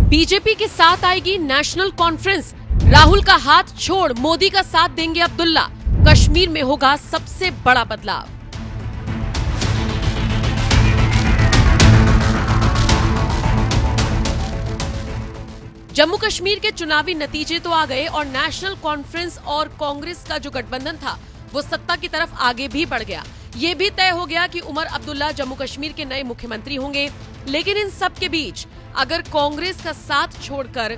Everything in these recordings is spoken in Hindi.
बीजेपी के साथ आएगी नेशनल कॉन्फ्रेंस। राहुल का हाथ छोड़ मोदी का साथ देंगे अब्दुल्ला। कश्मीर में होगा सबसे बड़ा बदलाव। जम्मू कश्मीर के चुनावी नतीजे तो आ गए और नेशनल कॉन्फ्रेंस और कांग्रेस का जो गठबंधन था वो सत्ता की तरफ आगे भी बढ़ गया। ये भी तय हो गया कि उमर अब्दुल्ला जम्मू कश्मीर के नए मुख्यमंत्री होंगे। लेकिन इन सब के बीच अगर कांग्रेस का साथ छोड़कर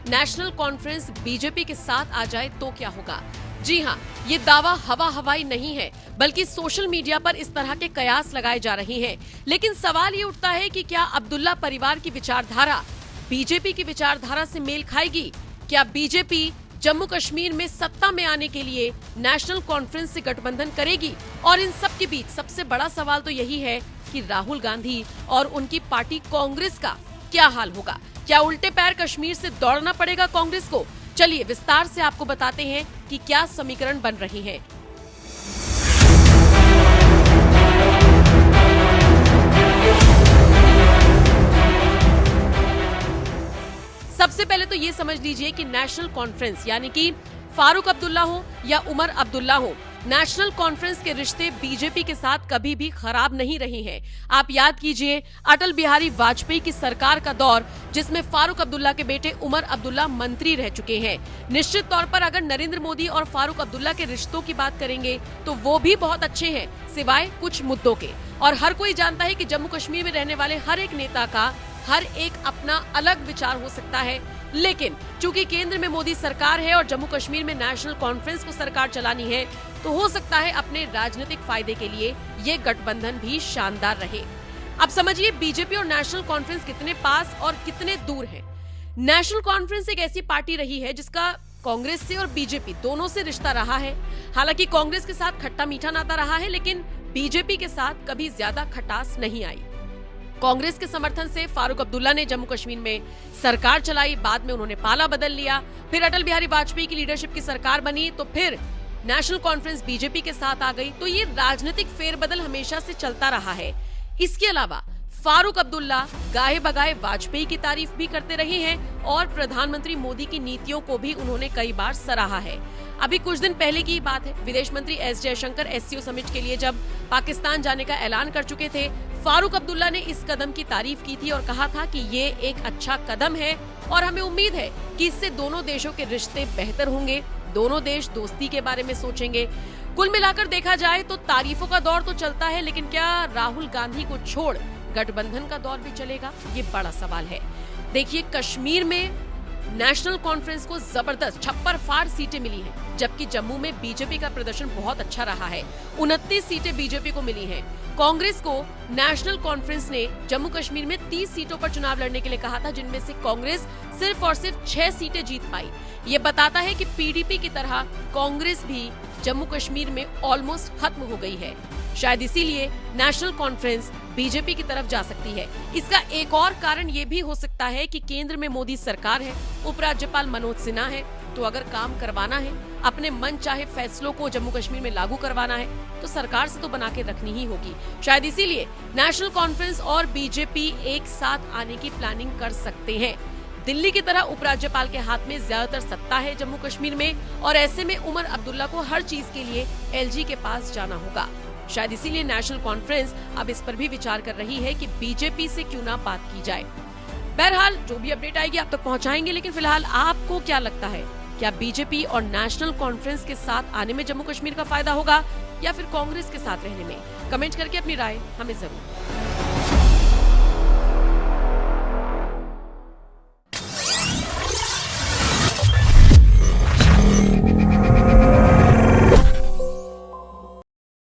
नेशनल कॉन्फ्रेंस बीजेपी के साथ आ जाए तो क्या होगा? जी हां, ये दावा हवा हवाई नहीं है, बल्कि सोशल मीडिया पर इस तरह के कयास लगाए जा रहे हैं। लेकिन सवाल ये उठता है कि क्या अब्दुल्ला परिवार की विचारधारा बीजेपी की विचारधारा से मेल खाएगी? क्या बीजेपी जम्मू कश्मीर में सत्ता में आने के लिए नेशनल कॉन्फ्रेंस से गठबंधन करेगी? और इन सब के बीच सबसे बड़ा सवाल तो यही है कि राहुल गांधी और उनकी पार्टी कांग्रेस का क्या हाल होगा? क्या उल्टे पैर कश्मीर से दौड़ना पड़ेगा कांग्रेस को? चलिए विस्तार से आपको बताते हैं कि क्या समीकरण बन रही हैं। सबसे पहले तो ये समझ लीजिए कि नेशनल कॉन्फ्रेंस यानी कि फारूक अब्दुल्ला हो या उमर अब्दुल्ला हो, नेशनल कॉन्फ्रेंस के रिश्ते बीजेपी के साथ कभी भी खराब नहीं रहे हैं। आप याद कीजिए अटल बिहारी वाजपेयी की सरकार का दौर, जिसमें फारूक अब्दुल्ला के बेटे उमर अब्दुल्ला मंत्री रह चुके हैं। निश्चित तौर पर अगर नरेंद्र मोदी और फारूक अब्दुल्ला के रिश्तों की बात करेंगे तो वो भी बहुत अच्छे हैं, सिवाय कुछ मुद्दों के। और हर कोई जानता है कि जम्मू कश्मीर में रहने वाले हर एक नेता का हर एक अपना अलग विचार हो सकता है। लेकिन चूंकि केंद्र में मोदी सरकार है और जम्मू कश्मीर में नेशनल कॉन्फ्रेंस को सरकार चलानी है, तो हो सकता है अपने राजनीतिक फायदे के लिए ये गठबंधन भी शानदार रहे। अब समझिए बीजेपी और नेशनल कॉन्फ्रेंस कितने पास और कितने दूर हैं। नेशनल कॉन्फ्रेंस एक ऐसी पार्टी रही है जिसका कांग्रेस से और बीजेपी दोनों से रिश्ता रहा है। हालांकि कांग्रेस के साथ खट्टा मीठा नाता रहा है, लेकिन बीजेपी के साथ कभी ज्यादा खटास नहीं आई। कांग्रेस के समर्थन से फारूक अब्दुल्ला ने जम्मू कश्मीर में सरकार चलाई, बाद में उन्होंने पाला बदल लिया, फिर अटल बिहारी वाजपेयी की लीडरशिप की सरकार बनी, तो फिर नेशनल कॉन्फ्रेंस बीजेपी के साथ आ गई। तो ये राजनीतिक फेरबदल हमेशा से चलता रहा है। इसके अलावा फारूक अब्दुल्ला गाहे बगाए वाजपेयी की तारीफ भी करते रहे हैं और प्रधानमंत्री मोदी की नीतियों को भी उन्होंने कई बार सराहा है। अभी कुछ दिन पहले की बात है, विदेश मंत्री एस जयशंकर एससीओ समिट के लिए जब पाकिस्तान जाने का ऐलान कर चुके थे, फारूक अब्दुल्ला ने इस कदम की तारीफ की थी और कहा था कि ये एक अच्छा कदम है और हमें उम्मीद है कि इससे दोनों देशों के रिश्ते बेहतर होंगे, दोनों देश दोस्ती के बारे में सोचेंगे। कुल मिलाकर देखा जाए तो तारीफों का दौर तो चलता है, लेकिन क्या राहुल गांधी को छोड़ गठबंधन का दौर भी चलेगा? ये बड़ा सवाल है। देखिए कश्मीर में नेशनल कॉन्फ्रेंस को जबरदस्त छप्पर फाड़ सीटें मिली हैं, जबकि जम्मू में बीजेपी का प्रदर्शन बहुत अच्छा रहा है। 29 सीटें बीजेपी को मिली हैं। कांग्रेस को नेशनल कॉन्फ्रेंस ने जम्मू कश्मीर में 30 सीटों पर चुनाव लड़ने के लिए कहा था, जिनमें से कांग्रेस सिर्फ और सिर्फ 6 सीटें जीत पाई। ये बताता है कि पीडीपी की तरह कांग्रेस भी जम्मू कश्मीर में ऑलमोस्ट खत्म हो गई है। शायद इसीलिए नेशनल कॉन्फ्रेंस बीजेपी की तरफ जा सकती है। इसका एक और कारण ये भी हो सकता है कि केंद्र में मोदी सरकार है, उपराज्यपाल मनोज सिन्हा है, तो अगर काम करवाना है, अपने मन चाहे फैसलों को जम्मू कश्मीर में लागू करवाना है, तो सरकार से तो बना के रखनी ही होगी। शायद इसीलिए नेशनल कॉन्फ्रेंस और बीजेपी एक साथ आने की प्लानिंग कर सकते हैं। दिल्ली की तरह उपराज्यपाल के हाथ में ज्यादातर सत्ता है जम्मू कश्मीर में, और ऐसे में उमर अब्दुल्ला को हर चीज के लिए एलजी के पास जाना होगा। शायद इसीलिए नेशनल कॉन्फ्रेंस अब इस पर भी विचार कर रही है कि बीजेपी से क्यों ना बात की जाए। बहरहाल जो भी अपडेट आएगी आप तक पहुंचाएंगे, लेकिन फिलहाल आपको क्या लगता है? क्या बीजेपी और नेशनल कॉन्फ्रेंस के साथ आने में जम्मू कश्मीर का फायदा होगा या फिर कांग्रेस के साथ रहने में? कमेंट करके अपनी राय हमें जरूर